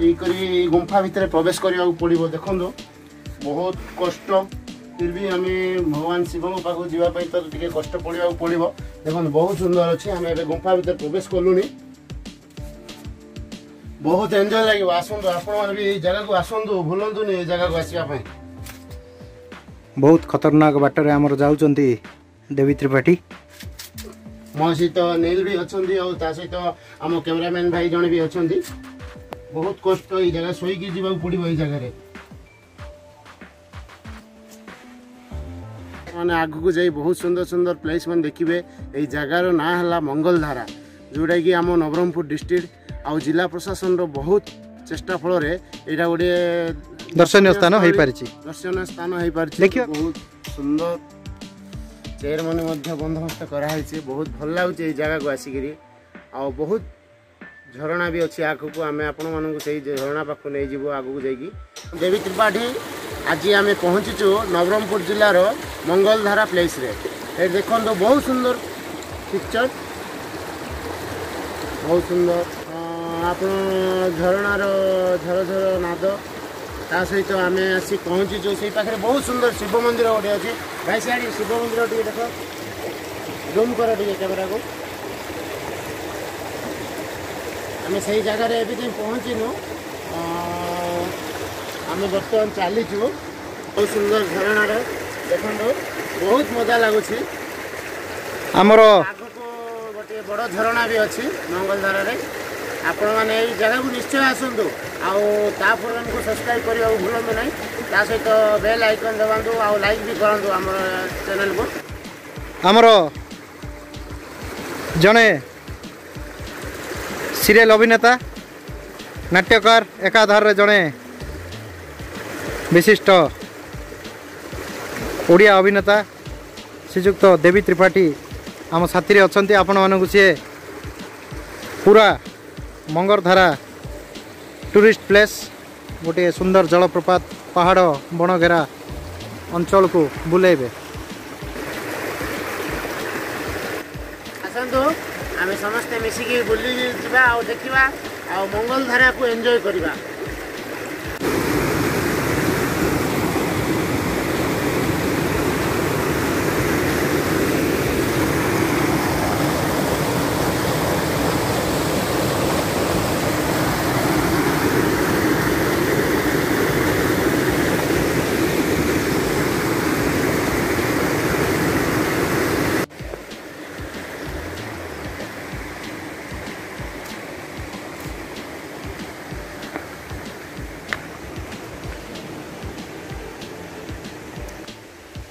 यही गुंफा भितर प्रवेश करने पड़ो। देखो बहुत कष्ट फिर भी आम भगवान शिव पाक जावाई तो टे कष्ट पड़ा पड़ो। देखो बहुत सुंदर अच्छे आम ए गुंफा भितर प्रवेश कलुनी। बहुत एंजॉय लगे आसतु आपण भी जगह को आसतु भूलतुनि ये जगह को आसवाई। बहुत खतरनाक बाटर आमर जाऊँगी देवी त्रिपाठी। मो सहित नील भी अच्छा सहित आम कैमरामैन भाई जड़े भी अच्छा। बहुत कष्ट ये जगह शोक जावाक पड़ो। ये जगह मैंने आग को जाई बहुत सुंदर सुंदर प्लेस मैंने देखिए। ये जगार ना है मंगलधारा जोटा कि आम नवरंगपुर डिस्ट्रिक्ट आउ जिला प्रशासन रो बहुत चेष्टा फल यहाँ गोटे दर्शनीय स्थान हो दर्शनीय स्थान हो बहुत सुंदर चेयर मैंने बंदोबस्त कराई। बहुत भल लगे जगह को आसिक बहुत झरणा भी अच्छी आग को आम आपण मानक से झरणा पाख नहीं जीव आग को जाकि देवी त्रिपाठी आज आम पहुँचीचु नवरंगपुर जिलार मंगलधारा प्लेस रे। देखो बहुत सुंदर पिक्चर बहुत सुंदर आप झरणार झर झर नाद ता सहित आम आसी पहुँचीचु से पाखे बहुत सुंदर शिव मंदिर गोटे अच्छे। भाई सियाड़ी शिव मंदिर टे देख जूम कर कैमेरा को आम से जगार एवं पहुँचीनु। आम बर्तमान चलीचु बहुत सुंदर झरणार देखो बहुत मजा लगुच। आमर आग को गोटे बड़ झरणा भी अच्छी मंगलधारा रे। आपण मैंने जगह को निश्चय आसतु आपर को सब्सक्राइब करने को भूलु ना। सहित बेल आइकन दबातु आउ लाइक भी करूँ आम चैनल को। आमर जड़े सीरियल अभिनेता नाट्यकार एकाधार जड़े विशिष्ट ओडिया अभिनेता श्रीजुक्त देवी त्रिपाठी आम साथी अच्छा। आपण मानक सी पूरा मंगलधारा टूरिस्ट प्लेस गोटे सुंदर जलप्रपात पहाड़ बणघेरा अंचल को बुलेबे। आसतु आम समस्ते मिसिकी बुली जा देखा मंगलधारा को एंजॉय करवा।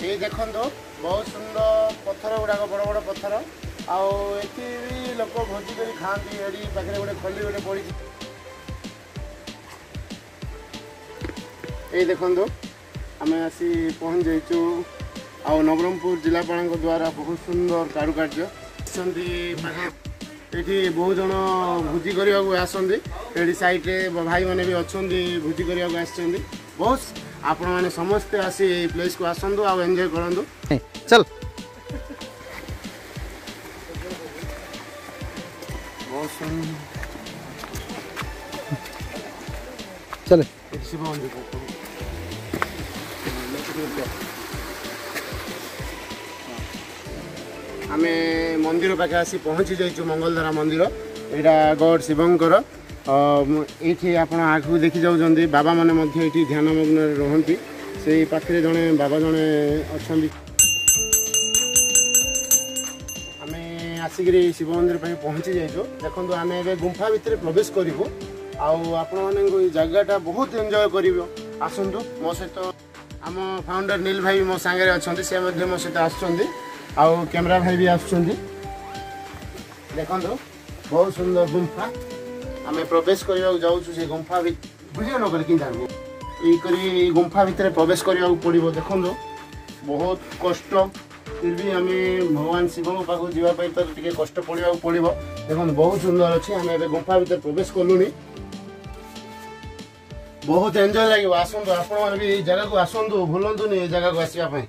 ये देखो बहुत सुंदर पत्थर गुड़ाक बड़ बड़ पत्थर आती भी लोक भोजी कर खाती। ये पाखे गोटे खली गोटे पड़ी ये देखो आम आसी पहुँच जाइचु नवरंगपुर जिलापाल द्वारा बहुत सुंदर कारुकार्य ये बहुत जन भोजी करने को आसती। साइड भाई मैंने भी अच्छा भोजी करने को आसछन्ति। बहुत आपण मैंने समस्ते आसी प्लेस को आसतु आ एंजॉय करूँ। चल बहुत चले शिव मंदिर आम मंदिर पाखे आसी पहुँची जाइचु मंगलधारा मंदिर। यहाँ गॉड शिवंकर ये आप आगू देखी जाऊँगी बाबा मैंने ध्यान मग्न रहती। से पाखे जड़े बाबा जड़े अच्छा आम आसिक शिव मंदिर पहुँची जाइचु। देखो आम ए गुंफा भितर प्रवेश करूँ आपण मानी जगहटा बहुत एंजॉय कर आसतु मो सहित आम फाउंडर नील भाई मो सांगे अच्छा सी मो सहित आसुँच कैमरा भाई भी आसुँच। देखो बहुत सुंदर गुंफा आम प्रवेश करने जाऊँ से गुंफा बुझे न कर गुंफा भितर प्रवेश करने पड़ो। देखो बहुत कष्ट फिर भी आम भगवान शिव पाक जावाई तो टे कष्ट पड़ा पड़ो। देखो बहुत सुंदर अच्छे आम ए गुंफा भितर प्रवेश कलुनी। बहुत एंजॉय लगे आसतु आपण भी जगह को आसतु भूलतुनि ये जगह को आसवाई।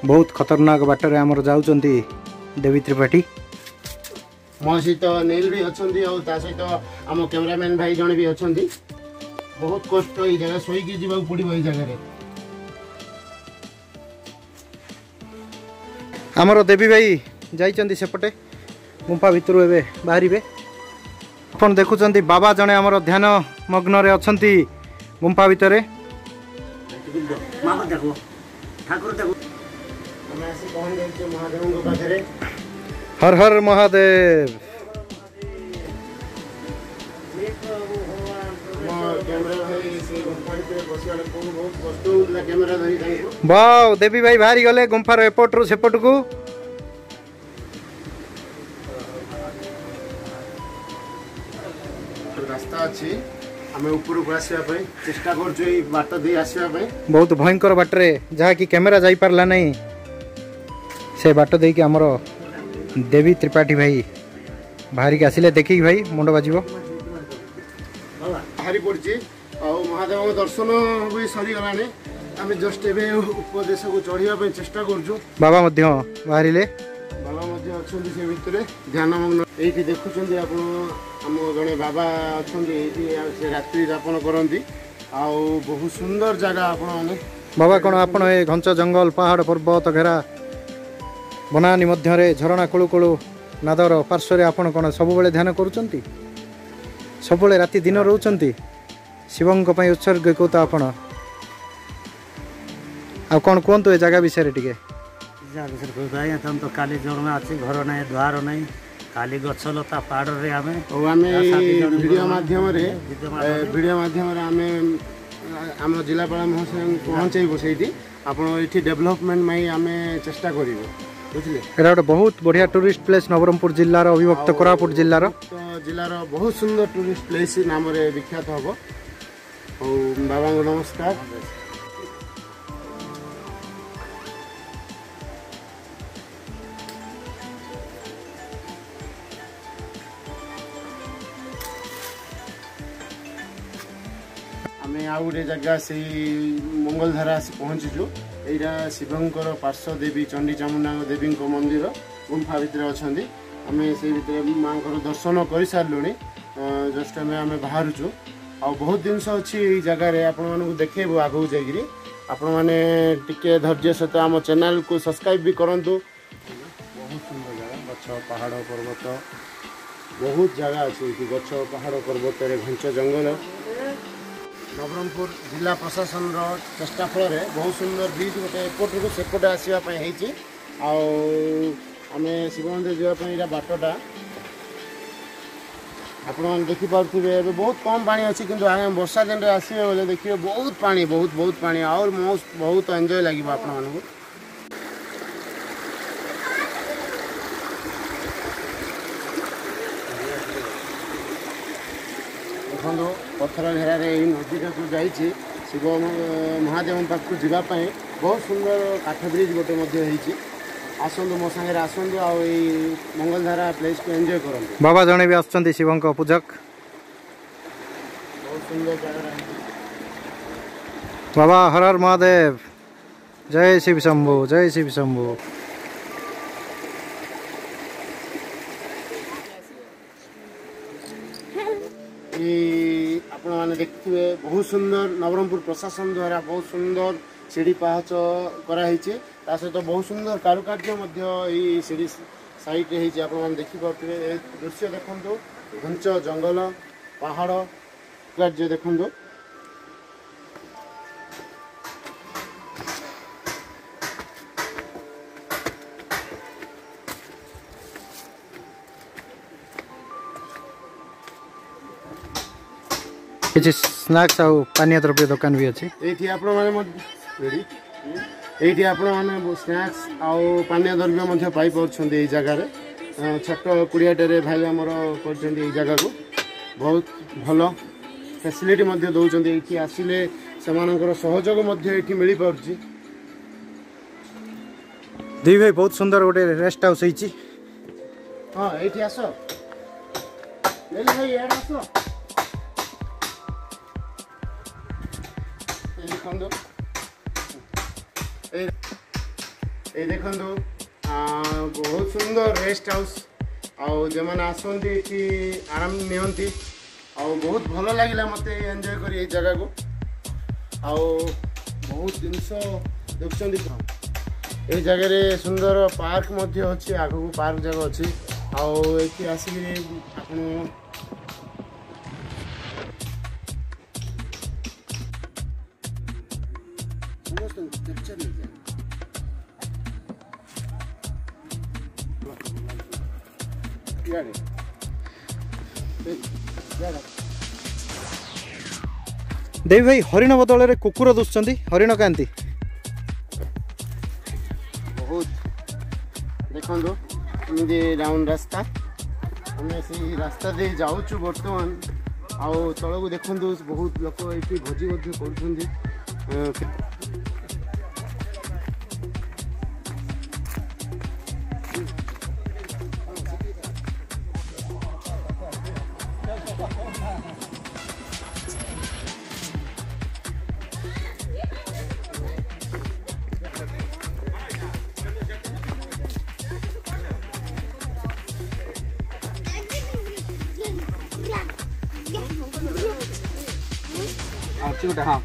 बहुत खतरनाक बाटर आमर जाऊँगी देवी त्रिपाठी। मो सहित नील भी अच्छा सहित आम कैमरामैन भाई जन भी अच्छा बहुत कष्ट ये जगह शोक जा पड़ो ये जगह आमर देवी भाई जाइछन्ति सेपटे गुंफा भितर एबे बाहरिबे अपन देखुछन्ति बाबा जने आमर ध्यान मग्न रे अछन्ति गुंफा भितरे महादेव हर हर महादेव वाओ देवी भाई बाहरी गले गुंफार एपटरू सेपट को रास्ता अच्छी आम ऊपर को आसवाई चेष्टा कर बाट दे आसवाई बहुत भयंकर बाटरे जहा कि कैमेरा जाई पारला नहीं से बाट दे कि हमर देवी त्रिपाठी भाई बाहरी के आसिले देखिक भाई मुंड बाजिबो बाहरी पड़ी महादेव दर्शन भी सरी गलानी आम जस्ट एवं उपदेश को चढ़ाई चेष्टा करूँ बाबा मध्य बाहरिले बाबा अच्छा से भितर ध्यान मग्न ये देखुं आप जड़े बाबा अच्छा रात्रि यापन करती बहुत सुंदर जगह आपण बाबा कौन आपण ए घंच जंगल पहाड़ पर्वत घेरा बनानी मध्य झरणा कुलु कुलु नादर पार्श्व आपण कौन सब ध्यान करुँच सब राति दिन रोचंती शिवंक पई उत्सर्गित आपण आ कौन कहतु ए जगह विषय टिके तो काली जन्म अच्छी घर ना द्वार ना खाली गछ लता पहाड़ रे आमे वीडियो माध्यम आम जिलापाल महाशय पहुँचेबू से आप डेभलपमेंट आम चेष्टा करूँ बुझे एटा गोटे बहुत बढ़िया टूरिस्ट प्लेस नवरंगपुर जिलार अविभक्त कोरापुट जिलार बहुत सुंदर टूरिस्ट प्लेस नाम विख्यात हम बाबा नमस्कार आम आ गए जगह से मंगलधारा आसी पहुँचीचु यहाँ शिवंकर पार्श्व देवी चंडी चामुंडा देवी मंदिर गुंफा भितर अच्छा आम से माँ दर्शन कर सारू जस्ट आम बाहरुचु आ बहुत जिनस अच्छी जगार आपण देखेबू आगू जाकि आपण मैंने टिके धैर्य सहित आम चैनल को सब्सक्राइब भी करूँ बहुत सुंदर जगह गछ पहाड़ पर्वत बहुत जगह अच्छी गछ पहाड़ पर्वत घंच जंगल नवरंगपुर जिला प्रशासन चेष्टा फल बहुत सुंदर ब्रिज गोटे एपटू सेपटे आसवाई आम शिव मंदिर जावाई बाटटा आपने देखिपे बहुत कम पानी अच्छी कि वर्षा दिन में आसवे बोले देखिए बहुत पानी बहुत पानी और बहुत एंजॉय लगे आपण मानक देखो पत्थर घेरार नदीटा को जाइए शिव महादेव पाखक जावाई बहुत सुंदर काठ ब्रिज गोटे आसतु मो सागर आसतु आ मंगलधारा प्लेस को एंजॉय करूँ बाबा जने भी आछंती शिवंक पूजक बहुत सुंदर जगह बाबा हर हर महादेव जय शिव शंभु जय शिव शंभु आपण मैंने देखिए बहुत सुंदर नवरंगपुर प्रशासन द्वारा बहुत सुंदर सीढ़ी पाहच कराई सहित बहुत सुंदर कारुकार्य सीढ़ी साइड आप देखिपे दृश्य देखो घंच जंगल पहाड़ कार्य देखो किसी स्नैक्स आउ पानीय द्रव्य दुकान भी अच्छी ये आपने स्नैक्स आउ पानीय द्रव्य पाई पार्टी जगार छोट कुड़ियाटे भाई आमर कर जगह को बहुत भल फैसिलिटी दौरान ये आसिले से सहयोग मिल पार्टी दी भाई बहुत सुंदर गोटे रेस्ट हाउस होती हाँ ये आस भाई आस देखो बहुत सुंदर रेस्ट हाउस आउ जो मैंने आसती ये आराम नियंती आउ बहुत भल लगे मत एंजॉय कर जगह को आउ बहुत जिनस देखुं ये जगह सुंदर पार्क अच्छी आग को पार्क जगह अच्छी आउ ये आसिक आप देवी भाई हरिण बदल कुकुर दुसुंच हरिण कांति बहुत देखो एमती राउंड रास्ता आम से रास्ता दे जाऊँ बर्तमान आउ तल को देखु बहुत लोक ये भोजी कर हाँ